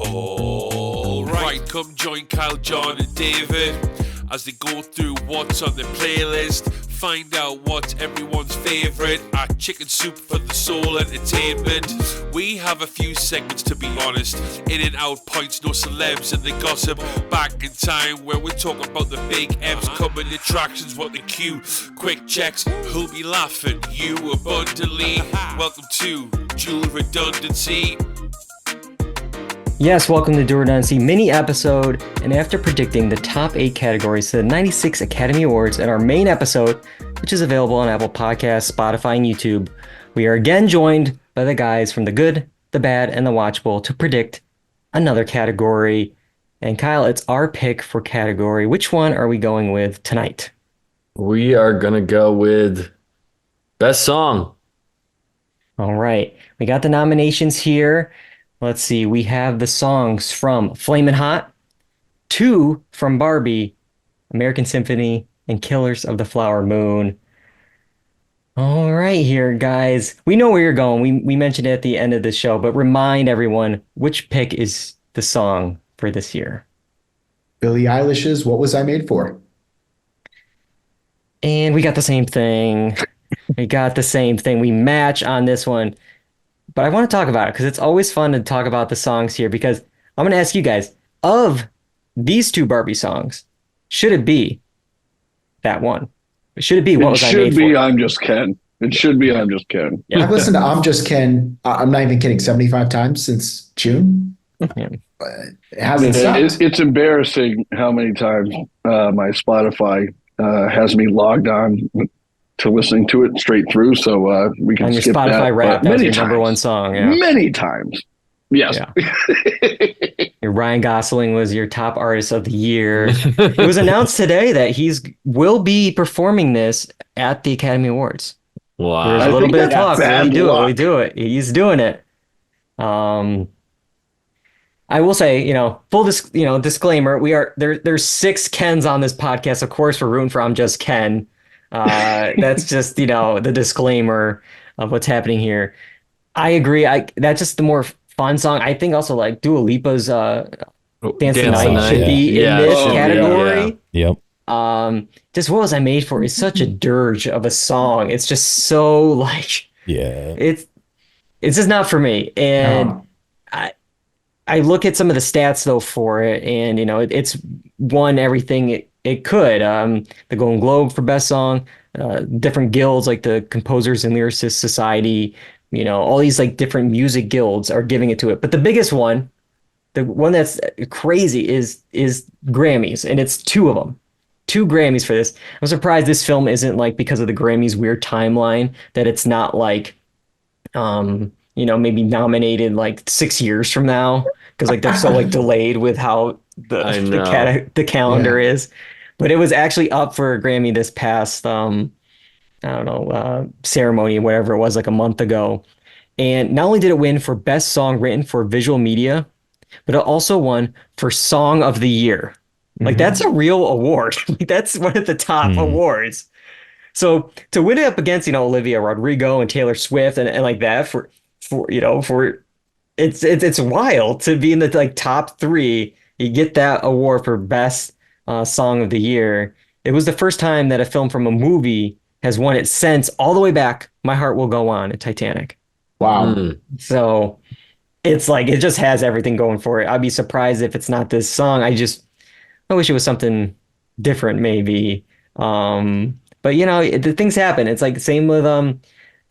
Alright, come join Kyle, John and David as they go through what's on their playlist, find out what's everyone's favourite at Chicken Soup for the Soul Entertainment. We have a few segments, to be honest, in and out points, no celebs and the gossip, back in time where we're talking about the big M's, coming attractions, what the queue, quick checks, who'll be laughing, you abundantly. Welcome to Dual Redundancy. Yes, welcome to Dual Redundancy mini episode, and after predicting the top 8 categories to the 96 Academy Awards in our main episode, which is available on Apple Podcasts, Spotify, and YouTube, we are again joined by the guys from The Good, The Bad, and The Watchable to predict another category. And Kyle, it's our pick for category. Which one are we going with tonight? We are going to go with Best Song. All right, we got the nominations here. Let's see, we have the songs from Flamin' Hot, 2 from Barbie, American Symphony, and Killers of the Flower Moon. All right here, guys. We know where you're going. We mentioned it at the end of the show, but remind everyone, which pick is the song for this year? Billie Eilish's What Was I Made For? And we got the same thing. We match on this one. But I want to talk about it because it's always fun to talk about the songs here, because I'm going to ask you guys, of these 2 Barbie songs, should it be that one? Should it be What Was I Made For? It should be I'm Just Ken. It should be I'm Just Ken. Yeah. I've listened to I'm Just Ken, I'm not even kidding, 75 times since June. Yeah. It hasn't stopped. It's embarrassing how many times my Spotify has me logged on to listening to it straight through, so we can skip Spotify that. Wrapped, that's your times, number one song. Yeah. Many times. Yes. Yeah. Ryan Gosling was your top artist of the year. It was announced today that will be performing this at the Academy Awards. Wow. There's a little bit of talk. We do it. He's doing it. I will say, disclaimer, there's 6 Kens on this podcast. Of course, we're rooting for I'm Just Ken. That's just, the disclaimer of what's happening here. I agree. That's just the more fun song. I think also like Dua Lipa's Dance the Night should be in this category. Yeah. Yep. Just What Was I Made For is such a dirge of a song. It's just so like, it's just not for me. And I look at some of the stats though for it, and it's won everything it could. The Golden Globe for Best Song, different guilds like the Composers and Lyricists Society, all these like different music guilds are giving it to it. But the biggest one, the one that's crazy is Grammys, and it's 2 of them. 2 Grammys for this. I'm surprised this film isn't like, because of the Grammys weird timeline, that it's not like maybe nominated like 6 years from now, because like they're so like delayed with how the calendar is. But it was actually up for a Grammy this past ceremony, whatever it was, like a month ago. And not only did it win for Best Song Written for Visual Media, but it also won for Song of the Year. Like that's a real award. Like, that's one of the top awards. So to win it up against Olivia Rodrigo and Taylor Swift and like that for it's wild to be in the like top 3. You get that award for Best Song of the Year. It was the first time that a film from a movie has won it since all the way back My Heart Will Go On at Titanic. Wow. So it's like it just has everything going for it. I'd be surprised if it's not this song. I wish it was something different maybe. But the things happen. It's like same with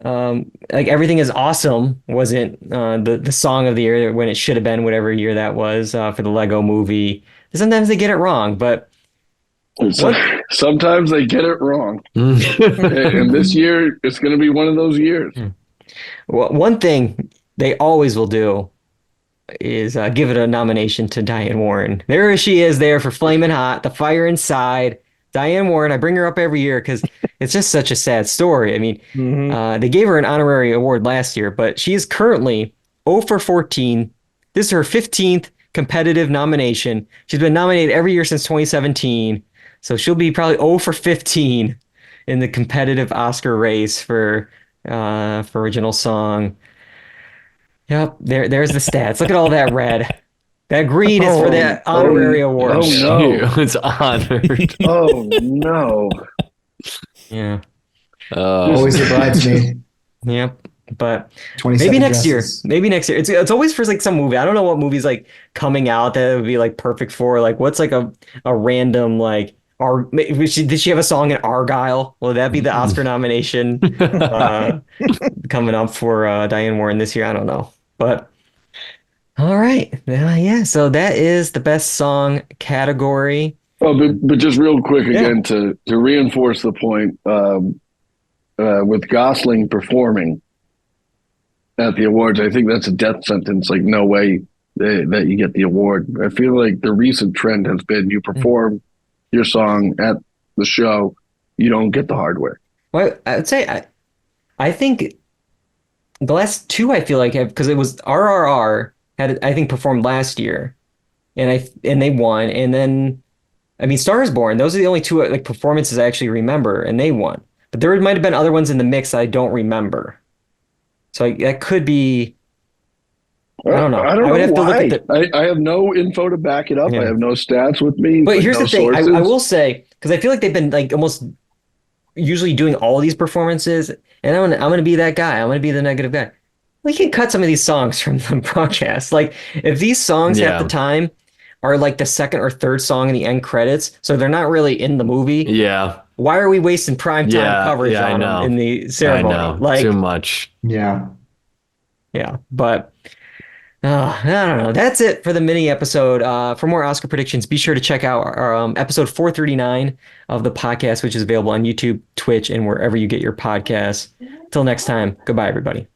like Everything Is Awesome wasn't the song of the year when it should have been, whatever year that was, for the Lego movie. Sometimes they get it wrong, but sometimes they get it wrong. And this year it's going to be one of those years. Well, one thing they always will do is give it a nomination to Diane Warren. There she is there for Flamin' Hot, The Fire Inside. Diane Warren, I bring her up every year because it's just such a sad story. I mean, they gave her an honorary award last year, but she is currently 0 for 14. This is her 15th competitive nomination. She's been nominated every year since 2017. So she'll be probably 0 for 15 in the competitive Oscar race for original song. Yep, there's the stats. Look at all that red. That green is for that honorary award. Oh no, it's honored. Oh no. Yeah. Always the bridesmaid. Yep. But 27 maybe next dresses. year. Maybe next year. It's always for like some movie. I don't know what movie's like coming out that would be like perfect for. Like what's like a random like did she have a song in Argyle? Will that be the Oscar nomination coming up for Diane Warren this year? I don't know. But all right. Yeah. So that is the best song category. Oh, but just real quick again to reinforce the point, with Gosling performing at the awards, I think that's a death sentence. Like, no way that you get the award. I feel like the recent trend has been you perform your song at the show, you don't get the hardware. Well, I would say I think the last two I feel like have, because it was RRR had I think performed last year, and they won, and then I mean Star is Born. Those are the only two like performances I actually remember, and they won. But there might have been other ones in the mix I don't remember. So that could be. I don't know. I would have to look at I have no info to back it up. Yeah. I have no stats with me. But here's the thing. I will say, because I feel like they've been like almost usually doing all these performances, and I'm gonna be that guy. I'm gonna be the negative guy. We can cut some of these songs from the broadcast. Like if these songs at the time are like the second or third song in the end credits, so they're not really in the movie. Yeah. Why are we wasting primetime coverage on them in the ceremony? I know. Like too much. Yeah. Yeah, but I don't know. That's it for the mini episode. For more Oscar predictions, be sure to check out our episode 439 of the podcast, which is available on YouTube, Twitch, and wherever you get your podcasts. Till next time, goodbye, everybody.